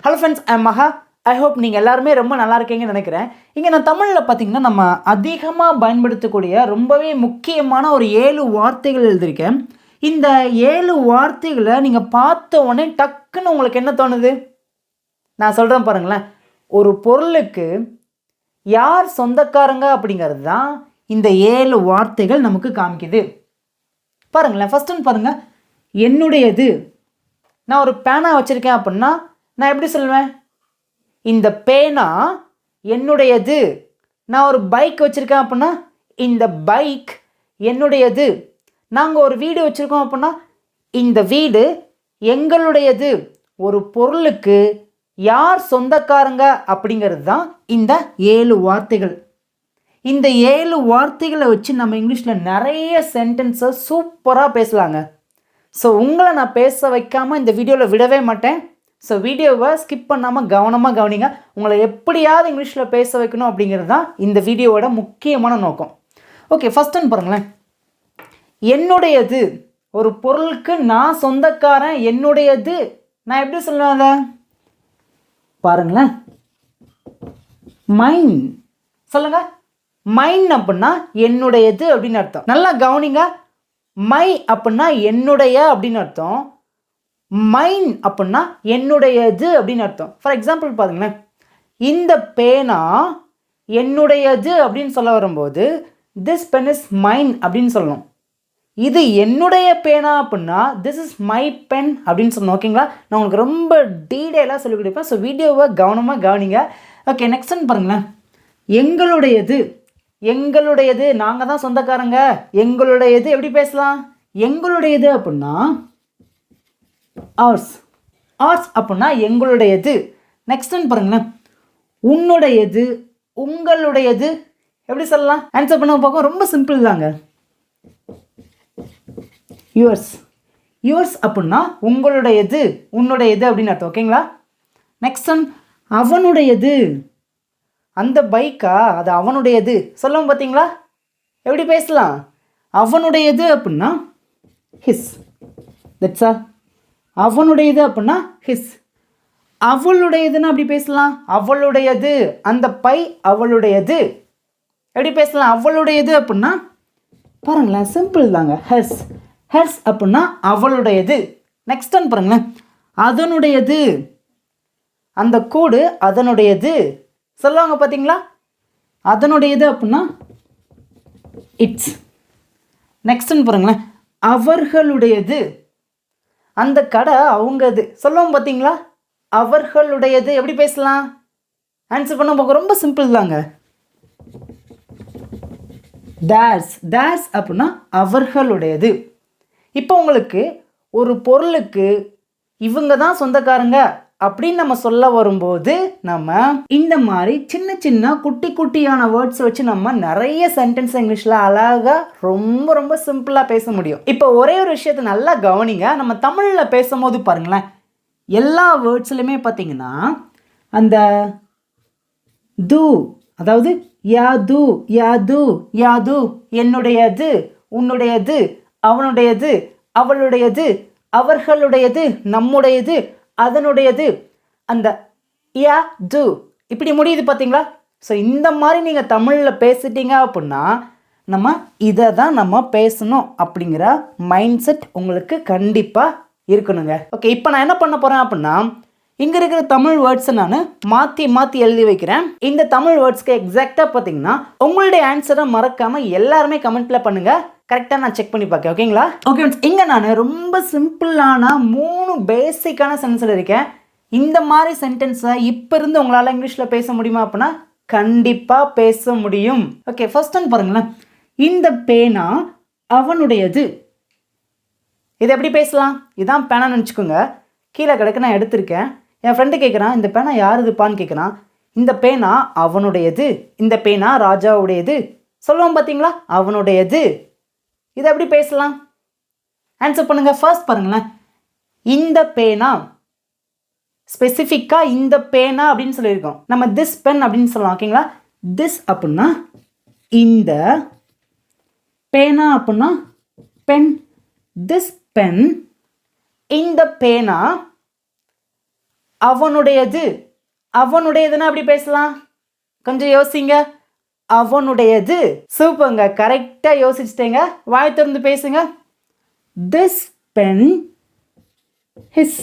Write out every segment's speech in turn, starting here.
Hello friends, I Maha. I hope நீங்கள் எல்லாருமே ரொம்ப நல்லா இருக்கீங்கன்னு நினைக்கிறேன். இங்கே நான் தமிழில் பார்த்தீங்கன்னா நம்ம அதிகமாக பயன்படுத்தக்கூடிய ரொம்பவே முக்கியமான ஒரு 7 வார்த்தைகள் எழுதியிருக்கேன். இந்த 7 வார்த்தைகளை நீங்கள் பார்த்த உடனே டக்குன்னு உங்களுக்கு என்ன தோணுது? நான் சொல்கிறேன் பாருங்களேன். ஒரு பொருளுக்கு யார் சொந்தக்காரங்க அப்படிங்கிறது தான் இந்த 7 வார்த்தைகள் நமக்கு காமிக்குது. பாருங்களேன், ஃபர்ஸ்ட் ஒன் பாருங்கள். என்னுடையது. நான் ஒரு பேனா வச்சுருக்கேன் அப்படின்னா நான் எப்படி சொல்லுவேன்? இந்த பேனா என்னுடையது. நான் ஒரு பைக் வச்சுருக்கேன் அப்படின்னா இந்த பைக் என்னுடையது. நாங்கள் ஒரு வீடு வச்சுருக்கோம் அப்படின்னா இந்த வீடு எங்களுடையது. ஒரு பொருளுக்கு யார் சொந்தக்காரங்க அப்படிங்கிறது தான் இந்த 7 வார்த்தைகள். இந்த 7 வார்த்தைகளை வச்சு நம்ம இங்கிலீஷில் நிறைய சென்டென்ஸை சூப்பராக பேசலாங்க. ஸோ உங்களை நான் பேச வைக்காமல் இந்த வீடியோவில் விடவே மாட்டேன். ஸோ வீடியோவை ஸ்கிப் பண்ணாமல் கவனமாக கவனிங்க. உங்களை எப்படியாவது இங்கிலீஷில் பேச வைக்கணும் அப்படிங்கிறது தான் இந்த வீடியோவோட முக்கியமான நோக்கம். ஓகே, ஃபர்ஸ்ட் ஒன் பாருங்களேன். என்னுடையது. ஒரு பொருளுக்கு நான் சொந்தக்காரன், என்னுடையது. நான் எப்படி சொல்லுவேன் அதை? பாருங்களேன், மைன். சொல்லுங்க. மைன் அப்படின்னா என்னுடையது அப்படின்னு அர்த்தம். நல்லா கவனிங்க. மை அப்படின்னா என்னுடைய அப்படின்னு அர்த்தம். மைன் அப்படின்னா என்னுடையது அப்படின்னு அர்த்தம். ஃபார் எக்ஸாம்பிள் பாருங்களேன், இந்த பேனா என்னுடையது அப்படின்னு சொல்ல வரும்போது திஸ் பென் இஸ் மைன் அப்படின்னு சொல்லணும். இது என்னுடைய பேனா அப்படின்னா திஸ் இஸ் மை பென் அப்படின்னு சொல்லணும். ஓகேங்களா? நான் உங்களுக்கு ரொம்ப டீட்டெயிலாக சொல்லிக் கொடுப்பேன். ஸோ வீடியோவை கவனமாக கவனிங்க. ஓகே, நெக்ஸ்ட் ஒன் பாருங்களேன். எங்களுடையது. எங்களுடையது, நாங்கள் தான் சொந்தக்காரங்க. எங்களுடையது எப்படி பேசலாம்? எங்களுடையது அப்படின்னா ஆர்ஸ். ஆர்ஸ் அப்படின்னா எங்களுடையது. நெக்ஸ்ட் ஒன் பாருங்களேன். உன்னுடையது, உங்களுடையது எப்படி சொல்லலாம்? ஆன்சர் பண்ண பார்க்க ரொம்ப சிம்பிள் தாங்க. யுவர்ஸ். யுவர்ஸ் அப்படின்னா உங்களுடையது, உன்னுடையது அப்படின்னு அர்த்தம். ஓகேங்களா? நெக்ஸ்ட் ஒன் அவனுடையது. அந்த பைக்கா, அது அவனுடையது சொல்லவும் பார்த்தீங்களா? எப்படி பேசலாம்? அவனுடையது அப்படின்னா ஹிஸ். That's all. அவனுடையது அப்படின்னா ஹிஸ். அவளுடையதுன்னு அப்படி பேசலாம். அவளுடையது, அந்த பை அவளுடையது எப்படி பேசலாம்? அவளுடையது அப்படின்னா பாருங்களேன், சிம்பிள் தாங்க. ஹெர்ஸ். ஹெர்ஸ் அப்படின்னா அவளுடையது. நெக்ஸ்ட் ஒன் பாருங்களேன். அதனுடையது. அந்த கூடு அதனுடையது சொல்லுவாங்க பார்த்தீங்களா? அதனுடையது அப்படின்னா இட்ஸ். நெக்ஸ்ட் ஒன் பாருங்களேன். அவர்களுடையது. அந்த கடை அவங்கது சொல்லுவோம் பார்த்தீங்களா? அவர்களுடையது எப்படி பேசலாம்? ஆன்சர் பண்ண பார்க்க ரொம்ப சிம்பிள் தாங்க. தேர்ஸ். தேர்ஸ் அப்படின்னா அவர்களுடையது. இப்போ உங்களுக்கு ஒரு பொருளுக்கு இவங்க தான் சொந்தக்காரங்க அப்படின்னு நம்ம சொல்ல வரும்போது நம்ம இந்த மாதிரி சின்ன சின்ன குட்டி குட்டியான வேர்ட்ஸ் வச்சு நம்ம நிறைய சென்டென்ஸ் இங்கிலீஷில் அழகாக ரொம்ப ரொம்ப சிம்பிளாக பேச முடியும். இப்போ ஒரே ஒரு விஷயத்தை நல்லா கவனிங்க. நம்ம தமிழில் பேசும்போது பாருங்களேன், எல்லா வேர்ட்ஸ்லையுமே பார்த்தீங்கன்னா அந்த து, அதாவது யாது, யாது, யாது, என்னுடையது, உன்னுடையது, அவனுடையது, அவளுடையது, அவர்களுடையது, நம்முடையது, அதனுடையது, அந்த யா து இப்படி முடியுது பார்த்தீங்களா? ஸோ இந்த மாதிரி நீங்கள் தமிழில் பேசிட்டீங்க அப்படின்னா நம்ம இதை தான் நம்ம பேசணும் அப்படிங்கிற மைண்ட் செட் உங்களுக்கு கண்டிப்பாக இருக்கணுங்க. ஓகே, இப்போ நான் என்ன பண்ண போகிறேன் அப்படின்னா இங்கே இருக்கிற தமிழ் வேர்ட்ஸை நான் மாற்றி எழுதி வைக்கிறேன். இந்த தமிழ் வேர்ட்ஸ்க்கு எக்ஸாக்டாக பார்த்தீங்கன்னா உங்களுடைய ஆன்சரை மறக்காமல் எல்லாருமே கமெண்ட்டில் பண்ணுங்கள். கரெக்டாக நான் செக் பண்ணி பார்க்கேன். ஓகேங்களா? ஓகே ஃப்ரெண்ட்ஸ், இங்கே நான் ரொம்ப சிம்பிளான 3 பேசிக்கான சென்டென்ஸில் இருக்கேன். இந்த மாதிரி சென்டென்ஸை இப்போ இருந்து உங்களால் இங்கிலீஷில் பேச முடியுமா அப்படின்னா கண்டிப்பாக பேச முடியும். ஓகே, ஃபர்ஸ்ட் ஒன் பாருங்களேன். இந்த பேனா அவனுடையது. இது எப்படி பேசலாம்? இதான் பேனான்னு நினச்சிக்கோங்க. கீழே கிடக்கு, நான் எடுத்திருக்கேன். என் ஃப்ரெண்டு கேட்குறான், இந்த பேனா யாருதுப்பான்னு கேட்குறான். இந்த பேனா அவனுடையது, இந்த பேனா ராஜாவுடையது சொல்லுவோம் பார்த்தீங்களா? அவனுடையது. இதை எப்படி பேசலாம்? ஆன்சர் பண்ணுங்க. ஃபர்ஸ்ட் பாருங்களேன். இந்த பேனா, ஸ்பெசிஃபிக்காக இந்த பேனா அப்படின்னு சொல்லியிருக்கோம். நம்ம திஸ் பென் அப்படின்னு சொல்லலாம். ஓகேங்களா? திஸ் அப்படின்னா இந்த, பேனா அப்படின்னா பென். திஸ் பென், இந்த பேனா அவனுடையது. அவனுடையதுன்னா அப்படி பேசலாம்? கொஞ்சம் யோசிங்க. அவனுடையது. சூப்பருங்க, கரெக்டாக யோசிச்சிட்டேங்க. வாய் திறந்து பேசுங்க. This pen his.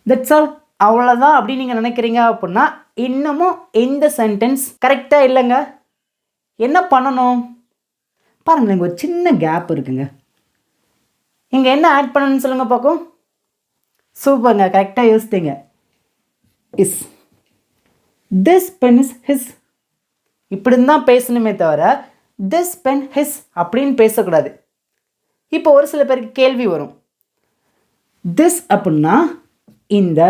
That's all. அவ்வளோதான் அப்படின்னு நீங்கள் நினைக்கிறீங்க அப்படின்னா இன்னமும் இந்த சென்டென்ஸ் கரெக்டாக இல்லைங்க. என்ன பண்ணணும் பாருங்களேன், இங்கே ஒரு சின்ன கேப் இருக்குங்க. இங்கே என்ன ஆட் பண்ணணும்னு சொல்லுங்கள் பார்க்கும். சூப்பருங்க, கரெக்டாக யோசித்தீங்க. Is. This pen is his. இப்படி தான் பேசணுமே தவிர திஸ் பென் ஹிஸ் அப்படின்னு பேசக்கூடாது. இப்போ ஒரு சில பேருக்கு கேள்வி வரும். திஸ் அப்படின்னா இந்த,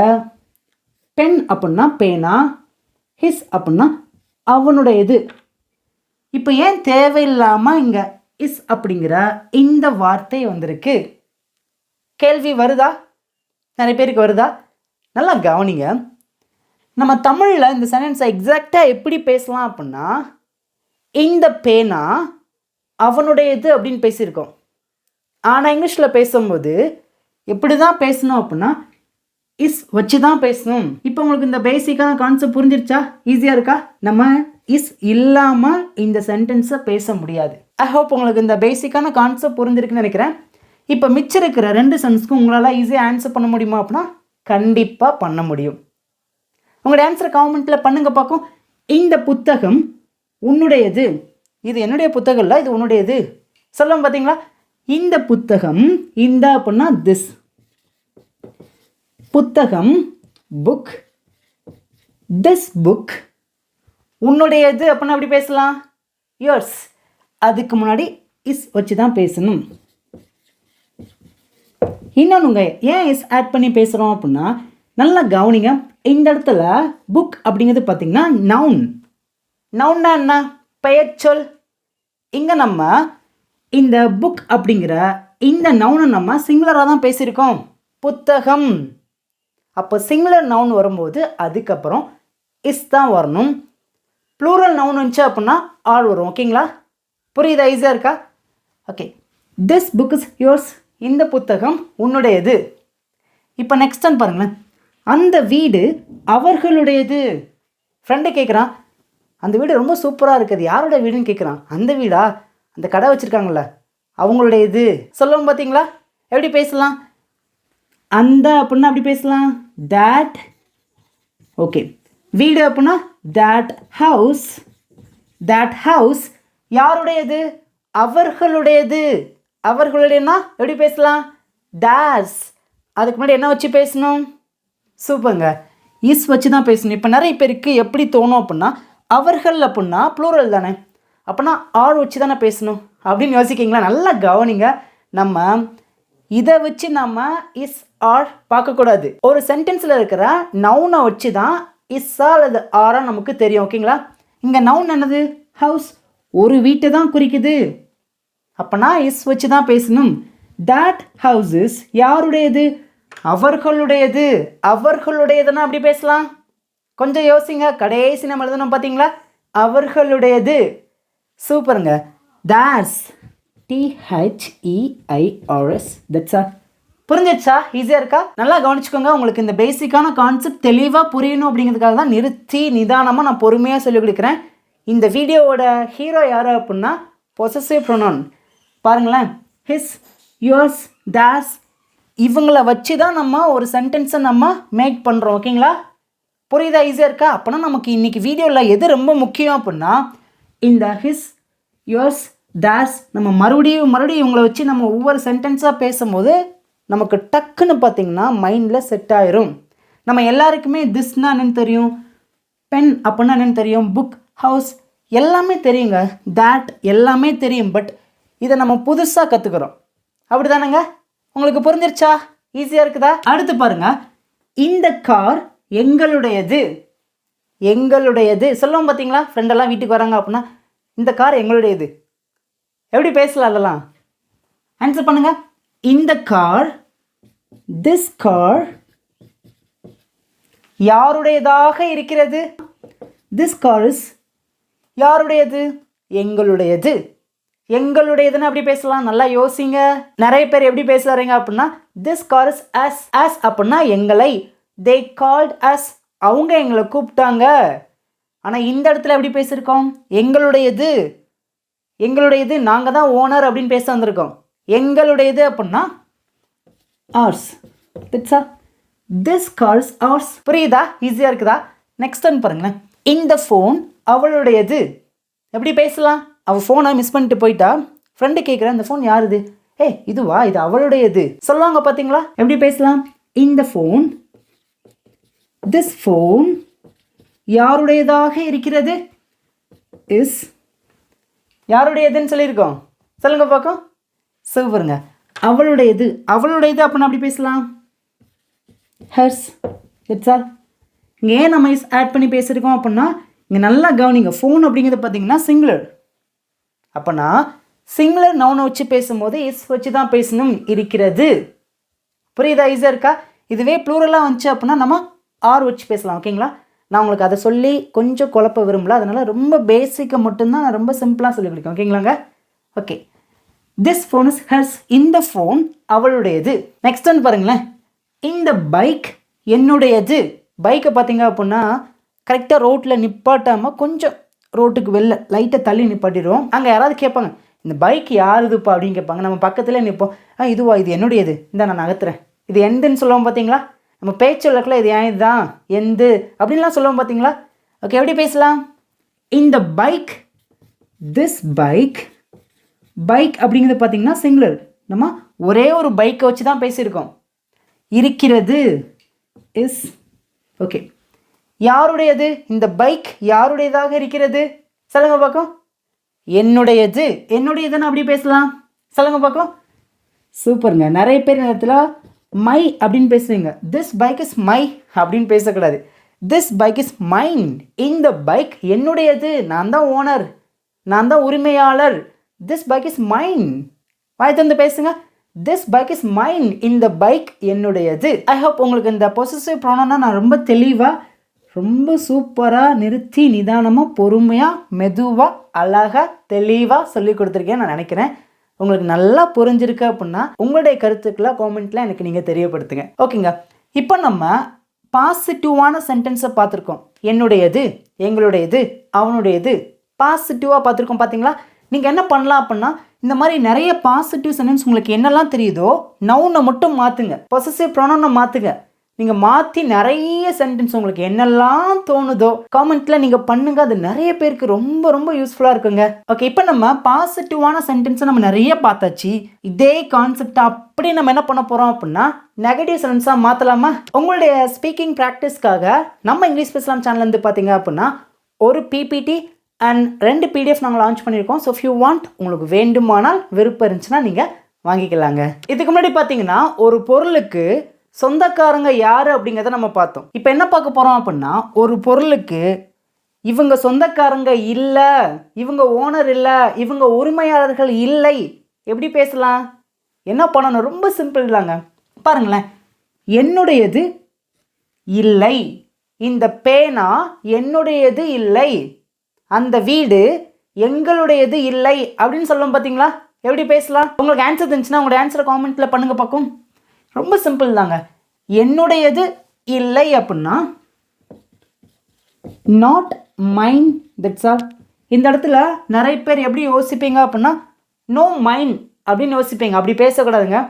பென் அப்படின்னா பேனா, ஹிஸ் அப்படின்னா அவனுடையது. இப்போ ஏன் தேவையில்லாமல் இங்கே இஸ் அப்படிங்கிற இந்த வார்த்தை வந்திருக்கு? கேள்வி வருதா? நிறைய பேருக்கு வருதா? நல்லா கவனிங்க. நம்ம தமிழில் இந்த சென்டென்ஸை எக்ஸாக்டாக எப்படி பேசலாம் அப்படின்னா, இந்த பேனா அவனுடையது அப்படின்னு பேசியிருக்கோம். ஆனால் இங்கிலீஷில் பேசும்போது எப்படி தான் பேசணும் அப்படின்னா இஸ் வச்சு தான் பேசணும். இப்போ உங்களுக்கு இந்த பேசிக்கான கான்செப்ட் புரிஞ்சிருச்சா? ஈஸியாக இருக்கா? நம்ம இஸ் இல்லாமல் இந்த சென்டென்ஸை பேச முடியாது. ஐ ஹோப் உங்களுக்கு இந்த பேசிக்கான கான்செப்ட் புரிஞ்சிருக்குன்னு நினைக்கிறேன். இப்போ மிச்சம் இருக்கிற 2 சென்ஸ்க்கும் உங்களால் ஈஸியாக ஆன்சர் பண்ண முடியுமா அப்படின்னா கண்டிப்பாக பண்ண முடியும். உங்களோட ஆன்சரை கமெண்ட்டில் பண்ணுங்க பார்க்கும். இந்த புத்தகம் உன்னுடையது. இது என்னுடைய புத்தகம் இல்லை, இது உன்னுடையது. சொல்லுங்க பார்த்தீங்களா? இந்த புத்தகம், இந்த அப்படின்னா திஸ். புத்தகம் புக். திஸ் புக் உன்னுடையது அப்படின்னா எப்படி பேசலாம்? யோர்ஸ். அதுக்கு முன்னாடி இஸ் வச்சு தான் பேசணும். இன்னொன்னுங்க, ஏன் இஸ் ஆட் பண்ணி பேசுகிறோம் அப்படின்னா நல்லா கவனிங்க. இந்த இடத்துல புக் அப்படிங்கிறது பார்த்தீங்கன்னா நவுன். நவுன்னா என்ன? பெயர் சொல். இங்கே நம்ம இந்த புக் அப்படிங்கிற இந்த நவுனை நம்ம சிங்குலராக தான் பேசியிருக்கோம். புத்தகம். அப்போ சிங்குலர் நவுன் வரும்போது அதுக்கப்புறம் இஸ் தான் வரணும். ப்ளூரல் நவுன் வந்துச்சு அப்படின்னா ஆல் வரும். ஓகேங்களா? புரியுதா? ஈஸியாக இருக்கா? Okay. This book is yours. இந்த புத்தகம் உன்னுடையது. இப்போ நெக்ஸ்ட் டைம் பாருங்களேன். அந்த வீடு அவர்களுடையது. ஃப்ரெண்டு கேட்குறான், அந்த வீடு ரொம்ப சூப்பராக இருக்குது, யாரோட வீடுன்னு கேட்குறான். அந்த வீடா? அந்த கடை வச்சுருக்காங்கள அவங்களுடையது. சொல்லுவோம் பார்த்தீங்களா? எப்படி பேசலாம்? அந்த அப்படின்னா அப்படி பேசலாம், தேட். ஓகே. வீடு அப்படின்னா தேட் ஹவுஸ். தேட் ஹவுஸ் யாருடையது? அவர்களுடையது. அவர்களுடையனா எப்படி பேசலாம்? தேர்ஸ். அதுக்கு முன்னாடி என்ன வச்சு பேசணும்? சூப்பருங்க, இஸ் வச்சு தான் பேசணும். இப்போ நிறைய பேருக்கு எப்படி தோணும் அப்படின்னா அவர்கள் அப்படின்னா ப்ளூரல் தானே, அப்படின்னா ஆர் வச்சு தானே பேசணும் அப்படின்னு யோசிக்கிங்களா? நல்லா கவனிங்க. நம்ம இதை வச்சு நம்ம இஸ் ஆர் பார்க்கக்கூடாது. ஒரு சென்டென்ஸில் இருக்கிற நவுனை வச்சு தான் இஸ்ஸா அல்லது ஆரா நமக்கு தெரியும். ஓகேங்களா? இங்கே நவுன் என்னது? ஹவுஸ். ஒரு வீட்டை தான் குறிக்குது. அப்போனா இஸ் வச்சு தான் பேசணும். தட் ஹவுஸ் இஸ் யாருடையது? அவர்களுடையது. அவர்களுடையதுன்னா அப்படி பேசலாம்? கொஞ்சம் யோசிங்க. கடைசி நம்ம எழுதணும் பார்த்தீங்களா? அவர்களுடையது. சூப்பருங்க. தேர்ஸ். THEIRS. That's all. புரிஞ்சிடுச்சா? ஈஸியாக இருக்கா? நல்லா கவனிச்சுக்கோங்க. உங்களுக்கு இந்த பேசிக்கான கான்செப்ட் தெளிவாக புரியணும் அப்படிங்கிறதுக்காக தான் நிறுத்தி நிதானமாக நான் பொறுமையாக சொல்லிக் கொடுக்குறேன். இந்த வீடியோவோட ஹீரோ யார் அப்படின்னா பொசசிவ் ப்ரொனவுன். பாருங்களேன், ஹிஸ், யுவர்ஸ், தேர்ஸ் இவங்கள வச்சு தான் நம்ம ஒரு சென்டென்ஸை நம்ம மேக் பண்ணுறோம். ஓகேங்களா? புரியுதா? ஈஸியாக இருக்கா? அப்போனா நமக்கு இன்றைக்கி வீடியோவில் எது ரொம்ப முக்கியம் அப்படின்னா இந்த ஹிஸ், யுவர்ஸ், தேர்ஸ் நம்ம மறுபடியும் இவங்களை வச்சு நம்ம ஒவ்வொரு சென்டென்ஸாக பேசும்போது நமக்கு டக்குன்னு பார்த்திங்கன்னா மைண்டில் செட் ஆயிரும். நம்ம எல்லாருக்குமே திஸ்னா என்னென்னு தெரியும், பென் அப்படின்னா என்னென்னு தெரியும், புக், ஹவுஸ் எல்லாமே தெரியுங்க, தேட் எல்லாமே தெரியும். பட் இதை நம்ம புதுசாக கற்றுக்குறோம். அப்படி தானேங்க? உங்களுக்கு புரிஞ்சிருச்சா? ஈஸியாக இருக்குதா? அடுத்து பாருங்க, இந்த கார் எங்களுடையது. எங்களுடையது சொல்லுவோம் பார்த்தீங்களா? ஃப்ரெண்டெல்லாம் வீட்டுக்கு வராங்க அப்படின்னா இந்த கார் எங்களுடையது. எப்படி பேசலாம்? அதெல்லாம் ஆன்சர் பண்ணுங்க. இந்த கார், திஸ் கார் யாருடையதாக இருக்கிறது? திஸ் கார் இஸ் யாருடையது? எங்களுடையது. எங்களுடையதுன்னு அப்படி பேசலாம். நல்லா யோசிங்க. நிறைய பேர் எப்படி பேசுறாங்க அப்படின்னா this car is us. Us அப்படின்னா எங்களை. they called us, அவங்க எங்களை கூப்பிட்டாங்க. ஆனால் இந்த இடத்துல எப்படி பேசியிருக்கோம்? எங்களுடையது, எங்களுடையது, நாங்கள் தான் ஓனர் அப்படின்னு பேச வந்திருக்கோம். எங்களுடையது அப்படின்னா ours. That's all. This calls ours. புரியுதா? ஈஸியாக இருக்குதா? நெக்ஸ்ட் ஒன் பாருங்களேன். இந்த ஃபோன் அவளுடையது. எப்படி பேசலாம்? அவள் ஃபோனை மிஸ் பண்ணிட்டு போயிட்டா. ஃப்ரெண்டு கேட்குறேன், இந்த ஃபோன் யாருது? இதுவா, இது அவளுடையது சொல்லுவாங்க. பார்த்தீங்களா எப்படி பேசலாம்? இந்த ஃபோன், திஸ் ஃபோன் யாருடையதாக இருக்கிறது? இஸ் யாருடையதுன்னு சொல்லியிருக்கோம். சொல்லுங்க பார்க்கும். சூப்பருங்க. அவளுடையது, அவளுடையது அப்படின்னா அப்படி பேசலாம், ஹெர்ஸ். It's all. இங்கே ஏன் நம்ம ஆட் பண்ணி பேசியிருக்கோம் அப்படின்னா, இங்கே நல்லா கவனிங்க. ஃபோன் அப்படிங்கிறது பார்த்தீங்கன்னா சிங்குலர். அப்போனா சிங்குலர் நவுனை வச்சு பேசும்போது இஸ் வச்சு தான் பேசணும். இருக்கிறது. புரியுதா? ஈஸியாக இருக்கா? இதுவே ப்ளூரலாக வந்துச்சு அப்படின்னா நம்ம ஆர் வச்சு பேசலாம். ஓகேங்களா? நான் உங்களுக்கு அதை சொல்லி கொஞ்சம் குழப்ப விரும்பல. அதனால் ரொம்ப பேசிக்கை மட்டும்தான் நான் ரொம்ப சிம்பிளாக சொல்லி கொடுக்கேன். ஓகேங்களாங்க? Okay. This phone is hers. இந்த ஃபோன் அவளுடையது. நெக்ஸ்ட் ஒன்று பாருங்களேன். இந்த பைக் என்னுடையது. பைக்கை பார்த்தீங்க அப்படின்னா கரெக்டாக ரோட்டில் நிப்பாட்டாமல் கொஞ்சம் ரோட்டுக்கு வெளில லைட்டை தள்ளி நிப்பாட்டிடுவோம். அங்கே யாராவது கேட்பாங்க, இந்த பைக் யாருதுப்பா அப்படின்னு கேட்பாங்க. நம்ம பக்கத்தில் நிற்போம். இதுவா, இது என்னுடையது, இந்த நான் நகர்த்துறேன். இது எந்துன்னு சொல்லுவோம். பார்த்தீங்களா? நம்ம பேச்சு வழக்கில் இது ஏன் இதுதான் எந்து அப்படின்லாம் சொல்லுவோம். பார்த்தீங்களா? ஓகே. எப்படி பேசலாம்? இந்த பைக், திஸ் பைக். பைக் அப்படிங்கிறது பார்த்தீங்கன்னா சிங்குலர். நம்ம ஒரே ஒரு பைக்கை வச்சு தான் பேசியிருக்கோம். இருக்கிறது இஸ். ஓகே. யாருடையது? இந்த பைக் யாருடையதாக இருக்கிறது? சொல்லுங்க பார்க்கும். என்னுடையது. என்னுடையதுன்னு அப்படி பேசலாம். சொல்லுங்க பார்க்கும். சூப்பருங்க. நிறைய பேர் நேரத்தில் மை அப்படின்னு பேசுவீங்க. திஸ் பைக் இஸ் மை அப்படின்னு பேசக்கூடாது. This bike is mine. இந்த பைக் என்னுடையது. நான் தான் ஓனர், நான் தான் உரிமையாளர். This bike is mine. வாய் தந்து பேசுங்க. This bike is mine. இந்த பைக் என்னுடையது. ஐ ஹோப் உங்களுக்கு இந்த பொசசிவ் ப்ரோனவுனை நான் ரொம்ப தெளிவாக, ரொம்ப சூப்பராக, நிறுத்தி நிதானமாக, பொறுமையாக, மெதுவாக, அழகாக, தெளிவாக சொல்லி கொடுத்துருக்கேன்னு நான் நினைக்கிறேன். உங்களுக்கு நல்லா புரிஞ்சிருக்கு அப்படின்னா உங்களுடைய கருத்துக்களை காமெண்ட்டில் எனக்கு நீங்கள் தெரியப்படுத்துங்க. ஓகேங்க. இப்போ நம்ம பாசிட்டிவான சென்டென்ஸை பார்த்துருக்கோம். என்னுடையது, எங்களுடையது, அவனுடையது. பாசிட்டிவாக பார்த்துருக்கோம். பார்த்தீங்களா? நீங்கள் என்ன பண்ணலாம் அப்படின்னா, இந்த மாதிரி நிறைய பாசிட்டிவ் சென்டென்ஸ் உங்களுக்கு என்னெல்லாம் தெரியுதோ நவுனை மட்டும் மாற்றுங்க, பொசசிவ் ப்ரோனவுனை மாற்றுங்க. நீங்கள் மாற்றி நிறைய சென்டென்ஸ் உங்களுக்கு என்னெல்லாம் தோணுதோ காமெண்ட்டில் நீங்கள் பண்ணுங்க. அது நிறைய பேருக்கு ரொம்ப ரொம்ப யூஸ்ஃபுல்லாக இருக்குங்க. ஓகே. இப்போ நம்ம பாசிட்டிவான சென்டென்ஸை நம்ம நிறைய பார்த்தாச்சு. இதே கான்செப்டை அப்படி நம்ம என்ன பண்ண போகிறோம் அப்படின்னா நெகட்டிவ் சென்டென்ஸாக மாற்றலாமா? உங்களுடைய ஸ்பீக்கிங் ப்ராக்டிஸ்க்காக நம்ம இங்கிலீஷ் பேசலாம் சேனல்லேருந்து பார்த்தீங்க அப்படின்னா ஒரு பிபிடி அண்ட் 2 பிடிஎஃப் நாங்கள் லான்ச் பண்ணியிருக்கோம். ஸோ இஃப் யூ வாண்ட், உங்களுக்கு வேண்டுமானால், விருப்பம் இருந்துச்சுன்னா நீங்கள் வாங்கிக்கலாங்க. இதுக்கு முன்னாடி பார்த்தீங்கன்னா ஒரு பொருளுக்கு சொந்தக்காரங்க யார் அப்படிங்கிறத நம்ம பார்த்தோம். இப்போ என்ன பார்க்க போகிறோம் அப்படின்னா, ஒரு பொருளுக்கு இவங்க சொந்தக்காரங்க இல்லை, இவங்க ஓனர் இல்லை, இவங்க உரிமையாளர்கள் இல்லை, எப்படி பேசலாம்? என்ன பண்ணணும்? ரொம்ப சிம்பிள் தாங்க. பாருங்களேன். என்னுடையது இல்லை. இந்த பேனா என்னுடையது இல்லை. அந்த வீடு எங்களுடையது இல்லை அப்படின்னு சொல்லுவோம். பார்த்தீங்களா? எப்படி பேசலாம்? உங்களுக்கு ஆன்சர் இருந்துச்சுன்னா உங்களோட ஆன்சரை காமெண்ட்டில் பண்ணுங்க பார்க்கும். ரொம்ப சிம்பிள் தாங்க. என்னுடையது இல்லை அப்படின்னா நாட் மைன். That's all. இந்த இடத்துல நிறைய பேர் எப்படி யோசிப்பீங்க அப்படின்னா நோ மைன் அப்படின்னு யோசிப்பீங்க. அப்படி பேசக்கூடாதுங்க.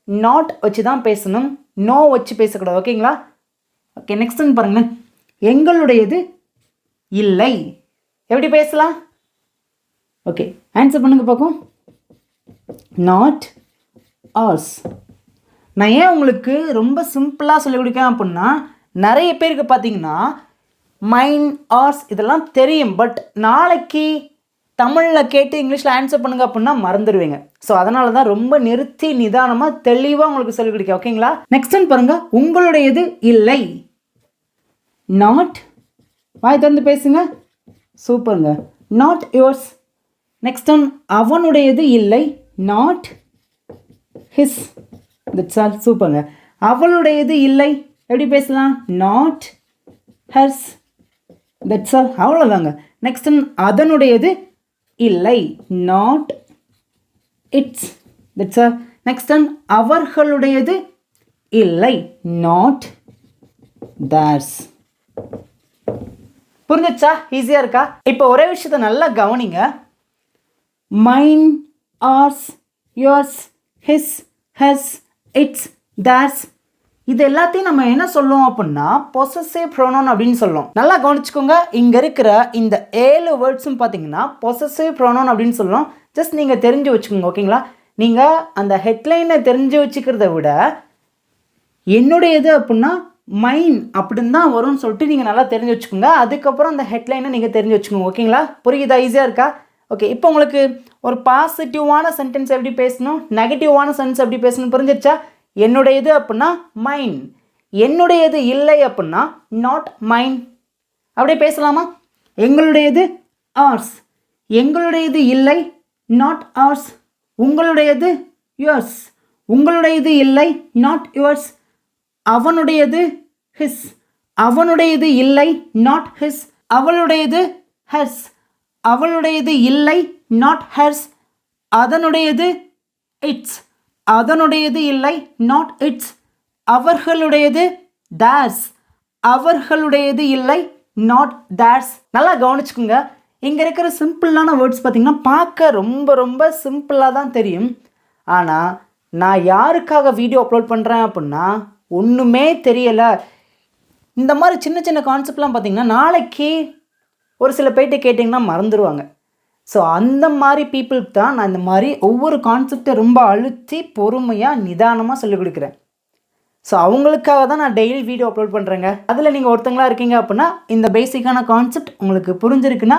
நாட் வச்சு தான் பேசணும், நோ வச்சு பேசக்கூடாது. ஓகேங்களா? ஓகே. நெக்ஸ்ட் பாருங்களேன். எங்களுடையது இல்லை. எப்படி பேசலாம்? ஓகே. ஆன்சர் பண்ணுங்க பார்க்கும். Not ours. நான் ஏன் உங்களுக்கு ரொம்ப சிம்பிளாக சொல்லிக் கொடுக்கேன் அப்படின்னா நிறைய பேருக்கு பார்த்தீங்கன்னா மைன், ஆர்ஸ் இதெல்லாம் தெரியும். பட் நாளைக்கு தமிழில் கேட்டு இங்கிலீஷில் ஆன்சர் பண்ணுங்க அப்படின்னா மறந்துடுவீங்க. ஸோ அதனால தான் ரொம்ப நிறுத்தி நிதானமாக தெளிவாக உங்களுக்கு சொல்லிக் கொடுக்க. ஓகேங்களா? நெக்ஸ்ட் ஒன் பாருங்க. உங்களுடையது இல்லை. நாட். வாய் திறந்து பேசுங்க. சூப்பருங்க. Not yours. நெக்ஸ்ட் ஒன் அவனுடையது இல்லை. Not his. That's all. சூப்பருங்க. அவளுடையது இல்லை. எப்படி பேசலாம்? Not hers. That's all. அவ்வளோதாங்க. நெக்ஸ்ட் ஒன் அதனுடையது இல்லை. Not its. That's all. Next one அவர்களுடையது இல்லை. Not theirs. புரிஞ்சிச்சா? ஈஸியாக இருக்கா? இப்போ ஒரே விஷயத்தை நல்லா கவனிங்க. mine, ours, yours, his, hers, its, theirs. இது எல்லாத்தையும் நம்ம என்ன சொல்லுவோம் அப்படின்னா பொசசிவ் ப்ரோனவுன் அப்படின்னு சொல்லுவோம். நல்லா கவனிச்சுக்கோங்க. இங்கே இருக்கிற இந்த 7 வேர்ட்ஸும் பார்த்தீங்கன்னா பொசசிவ் ப்ரோனவுன் அப்படின்னு சொல்லுவோம். ஜஸ்ட் நீங்கள் தெரிஞ்சு வச்சுக்கோங்க. ஓகேங்களா? நீங்கள் அந்த ஹெட்லைனை தெரிஞ்சு வச்சுக்கிறத விட என்னுடையது அப்படின்னா மைன் அப்படின்னு தான் வரும்னு சொல்லிட்டு நீங்கள் நல்லா தெரிஞ்சு வச்சுக்கோங்க. அதுக்கப்புறம் அந்த ஹெட்லைனை நீங்கள் தெரிஞ்சு வச்சுக்கோங்க. ஓகேங்களா? புரியுதா? ஈஸியாக இருக்கா? ஓகே. இப்போ உங்களுக்கு ஒரு பாசிட்டிவான சென்டென்ஸ் எப்படி பேசணும், நெகட்டிவான சென்டென்ஸ் எப்படி பேசணும் புரிஞ்சிருச்சா? என்னுடையது அப்படின்னா மைன், என்னுடையது இல்லை அப்படின்னா நாட் மைன். அப்படியே பேசலாமா? எங்களுடையது ஆர்ஸ், எங்களுடையது இல்லை நாட் ஆர்ஸ். உங்களுடையது யுவர்ஸ், உங்களுடையது இல்லை நாட் யுவர்ஸ். அவனுடையது ஹிஸ், அவனுடையது இல்லை நாட் ஹிஸ். அவளுடையது ஹெர்ஸ், அவளுடையது இல்லை நாட் ஹெர்ஸ். அதனுடையது இட்ஸ், அதனுடையது இல்லை நாட் இட்ஸ். அவர்களுடையது theirs, அவர்களுடையது இல்லை நாட் theirs. நல்லா கவனிச்சுக்கோங்க. இங்கே இருக்கிற சிம்பிளான வேர்ட்ஸ் பார்த்திங்கன்னா பார்க்க ரொம்ப ரொம்ப சிம்பிளாக தான் தெரியும். ஆனால் நான் யாருக்காக வீடியோ அப்லோட் பண்ணுறேன் அப்படின்னா ஒன்றுமே தெரியலை. இந்த மாதிரி சின்ன சின்ன கான்செப்ட்லாம் பார்த்திங்கன்னா நாளைக்கு ஒரு சில பேர்கிட்ட கேட்டிங்கன்னா மறந்துடுவாங்க. ஸோ அந்த மாதிரி பீப்புளுக்கு தான் நான் இந்த மாதிரி ஒவ்வொரு கான்செப்டை ரொம்ப அழுத்தி பொறுமையாக நிதானமாக சொல்லிக் கொடுக்குறேன். ஸோ அவங்களுக்காக தான் நான் டெய்லி வீடியோ அப்லோட் பண்ணுறேங்க. அதில் நீங்கள் ஒருத்தங்களா இருக்கீங்க அப்படின்னா இந்த பேசிக்கான கான்செப்ட் உங்களுக்கு புரிஞ்சிருக்குன்னா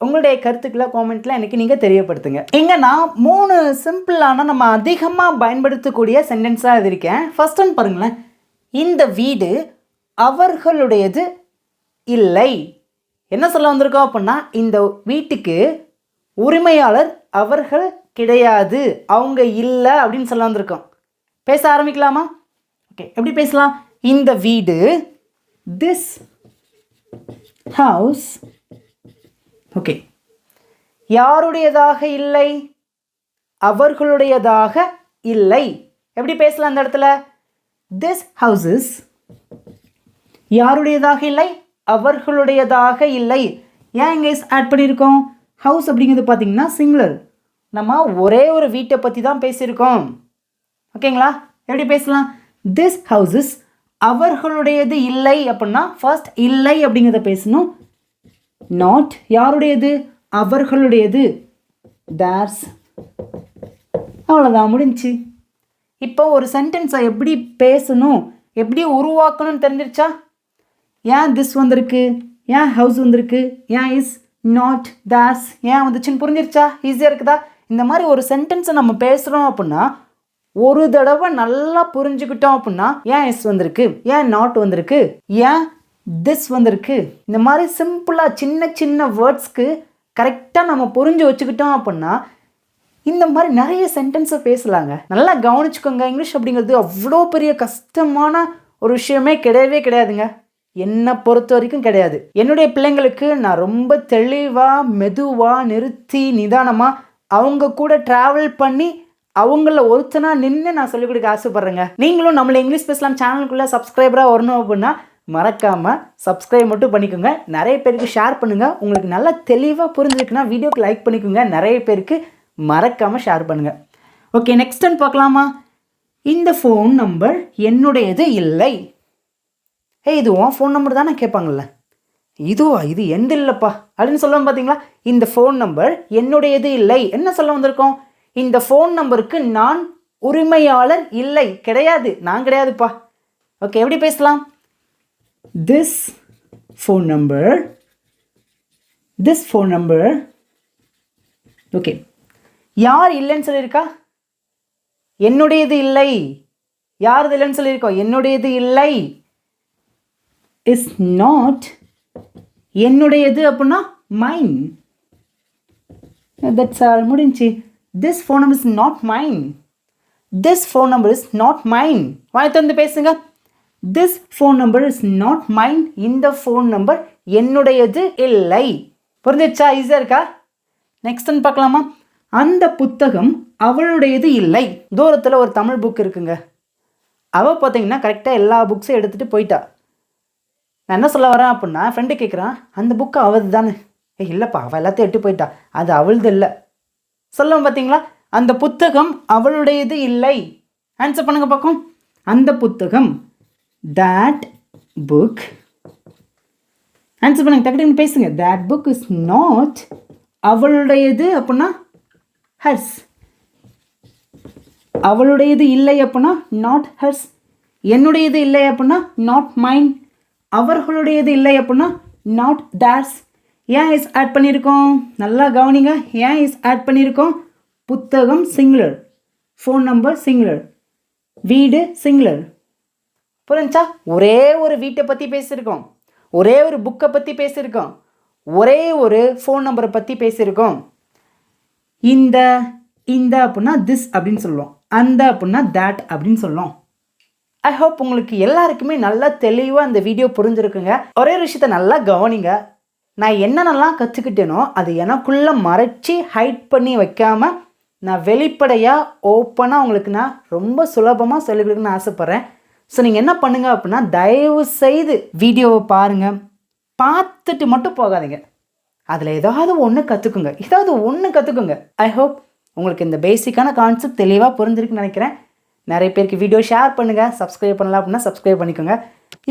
உங்களுடைய கருத்துக்களை காமெண்ட்டில் எனக்கு நீங்கள் தெரியப்படுத்துங்க. இங்கே நான் 3 சிம்பிளான நம்ம அதிகமாக பயன்படுத்தக்கூடிய சென்டென்ஸாக எழுதியிருக்கேன். ஃபர்ஸ்ட் ஒன் பாருங்களேன். இந்த வீடு அவர்களுடையது இல்லை. என்ன சொல்ல வந்திருக்கோம் அப்படின்னா இந்த வீட்டுக்கு உரிமையாளர் அவர்கள் கிடையாது, அவங்க இல்லை அப்படின்னு சொல்ல வந்திருக்கோம். பேச ஆரம்பிக்கலாமா? ஓகே. எப்படி பேசலாம்? இந்த வீடு, திஸ் ஹவுஸ், ஓகே, யாருடையதாக இல்லை, அவர்களுடையதாக இல்லை. எப்படி பேசலாம் அந்த இடத்துல? திஸ் ஹவுசஸ் யாருடையதாக இல்லை, அவர்களுடையதாக இல்லை. ஏன் இங்கே ஆட் பண்ணியிருக்கோம்? ஹவுஸ் அப்படிங்கிறது பார்த்தீங்கன்னா சிங்குலர். நம்ம ஒரே ஒரு வீட்டை பற்றி தான் பேசியிருக்கோம். ஓகேங்களா? எப்படி பேசலாம்? திஸ் ஹவுசஸ் அவர்களுடையது இல்லை அப்படின்னா ஃபர்ஸ்ட் இல்லை அப்படிங்கிறத பேசணும். நாட் யாருடையது, அவர்களுடையது, theirs. அவ்வளோதான், முடிஞ்சு. இப்போ ஒரு சென்டென்ஸை எப்படி பேசணும், எப்படி உருவாக்கணும்னு தெரிஞ்சிருச்சா? ஏன் திஸ் வந்திருக்கு, ஏன் ஹவுஸ் வந்திருக்கு, ஏன் இஸ், நாட், theirs ஏன் வந்துச்சுன்னு புரிஞ்சிருச்சா? ஈஸியாக இருக்குதா? இந்த மாதிரி ஒரு சென்டென்ஸை நம்ம பேசுகிறோம் அப்படின்னா ஒரு தடவை நல்லா புரிஞ்சுக்கிட்டோம் அப்படின்னா ஏன் இஸ் வந்திருக்கு, ஏன் நாட் வந்திருக்கு, ஏன் திஸ் வந்திருக்கு, இந்த மாதிரி சிம்பிளாக சின்ன சின்ன வேர்ட்ஸ்க்கு கரெக்டாக நம்ம புரிஞ்சு வச்சுக்கிட்டோம் அப்படின்னா இந்த மாதிரி நிறைய சென்டென்ஸை பேசலாங்க. நல்லா கவனிச்சுக்கோங்க. இங்கிலீஷ் அப்படிங்கிறது அவ்வளோ பெரிய கஷ்டமான ஒரு விஷயமே கிடையவே கிடையாதுங்க. என்னை பொறுத்த வரைக்கும் கிடையாது. என்னுடைய பிள்ளைங்களுக்கு நான் ரொம்ப தெளிவாக மெதுவாக நிறுத்தி நிதானமாக அவங்க கூட ட்ராவல் பண்ணி அவங்கள ஒருத்தனா நின்று நான் சொல்லிக் கொடுக்க ஆசைப்பட்றேங்க. நீங்களும் நம்மளை இங்கிலீஷ் பேசலாம் சேனலுக்குள்ளே சப்ஸ்கிரைபராக வரணும் அப்படின்னா மறக்காமல் சப்ஸ்கிரைப் மட்டும் பண்ணிக்கோங்க. நிறைய பேருக்கு ஷேர் பண்ணுங்கள். உங்களுக்கு நல்லா தெளிவாக புரிஞ்சுருக்குன்னா வீடியோக்கு லைக் பண்ணிக்கோங்க. நிறைய பேருக்கு மறக்காமல் ஷேர் பண்ணுங்கள். ஓகே, நெக்ஸ்ட் டைம் பார்க்கலாமா? இந்த ஃபோன் நம்பர் என்னுடையது இல்லை. இது உன் ஃபோன் நம்பர் தானே கேட்பாங்கள்ல. இதுவா, இது எந்த இல்லைப்பா அப்படின்னு சொல்லுவோம் பார்த்தீங்களா? இந்த ஃபோன் நம்பர் என்னுடையது இல்லை. என்ன சொல்ல வந்திருக்கோம்? இந்த ஃபோன் நம்பருக்கு நான் உரிமையாளர் இல்லை, கிடையாது, நான் கிடையாதுப்பா. ஓகே, எப்படி பேசலாம்? This phone number okay. யார் இல்லைன்னு சொல்லியிருக்கா? என்னுடையது இல்லை. யார் இல்லைன்னு சொல்லியிருக்கோம்? என்னுடையது இல்லை. இஸ் நாட் என்னுடையது அப்படின்னா மைன். தட்ஸ் ஆல், முடிஞ்சு. This phone number is not mine. This phone number is not mine. வாய் திறந்து பேசுங்க. This phone number is not mine. இந்த ஃபோன் நம்பர் என்னுடையது இல்லை. புரிஞ்சிச்சா? ஈஸியாக இருக்கா? நெக்ஸ்ட் ஒன் பார்க்கலாமா? அந்த புத்தகம் அவளுடையது இல்லை. தூரத்தில் ஒரு தமிழ் புக் இருக்குங்க. அவள் பார்த்தீங்கன்னா கரெக்டாக எல்லா புக்ஸும் எடுத்துகிட்டு போயிட்டா. நான் என்ன சொல்ல வரேன் அப்படின்னா, ஃப்ரெண்டு கேட்குறான், அந்த புக்கு அவள் தானே? இல்லைப்பா, அவள் எல்லாத்தையும் எட்டு போயிட்டா, அது அவளது இல்லை. சொல்லுவோம் பார்த்தீங்களா? அந்த புத்தகம் அவளுடையது இல்லை. ஆன்சர் பண்ணுங்க பார்க்கும். அந்த புத்தகம், that book, ஆன்சர் பண்ணுங்க, டக்குனு பேசுங்க. that book is not அவளுடையது அப்படின்னா hers. அவளுடையது இல்லை அப்படின்னா not hers. என்னுடையது இல்லை அப்படின்னா not mine. அவர்களுடையது இல்லை அப்படின்னா not theirs. ஏன் இஸ் ஆட் பண்ணியிருக்கோம்? நல்லா கவனிங்க. ஏன் இஸ் ஆட் பண்ணியிருக்கோம்? புத்தகம் சிங்குலர், ஃபோன் நம்பர் சிங்குலர், வீடு சிங்குலர். புரிஞ்சா? ஒரே ஒரு வீட்டை பற்றி பேசியிருக்கோம், ஒரே ஒரு புக்கை பற்றி பேசியிருக்கோம், ஒரே ஒரு ஃபோன் நம்பரை பற்றி பேசியிருக்கோம். இந்த இந்த அப்படின்னா திஸ் அப்படின்னு சொல்லுவோம், அந்த அப்படின்னா தேட் அப்படின்னு சொல்லுவோம். ஐ ஹோப் உங்களுக்கு எல்லாருக்குமே நல்லா தெளிவாக அந்த வீடியோ புரிஞ்சிருக்குங்க. ஒரே ஒரு விஷயத்த நல்லா கவனிங்க. நான் என்னென்னலாம் கற்றுக்கிட்டேனோ அது எனக்குள்ளே மறைச்சி ஹைட் பண்ணி வைக்காமல் நான் வெளிப்படையாக ஓப்பனாக உங்களுக்கு நான் ரொம்ப சுலபமாக சொல்லிக் கொடுக்கணும்னு ஆசைப்பட்றேன். ஸோ நீங்கள் என்ன பண்ணுங்கள் அப்படின்னா, தயவு செய்து வீடியோவை பாருங்கள், பார்த்துட்டு மட்டும் போகாதீங்க. அதில் ஏதாவது ஒன்று கற்றுக்குங்க, ஏதாவது ஒன்று கற்றுக்குங்க. ஐ ஹோப் உங்களுக்கு இந்த பேசிக்கான கான்செப்ட் தெளிவாக புரிஞ்சிருக்குன்னு நினைக்கிறேன். நிறைய பேருக்கு வீடியோ ஷேர் பண்ணுங்கள். சப்ஸ்கிரைப் பண்ணலாம் அப்படின்னா சப்ஸ்கிரைப் பண்ணிக்கோங்க.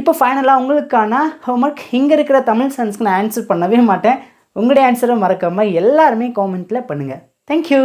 இப்போ ஃபைனலாக உங்களுக்கான ஹோம்ஒர்க். இங்கே இருக்கிற தமிழ் சென்ஸ்க்கு நான் ஆன்சர் பண்ணவே மாட்டேன். உங்களுடைய ஆன்சரை மறக்காமல் எல்லாருமே காமெண்ட்டில் பண்ணுங்கள். தேங்க்யூ.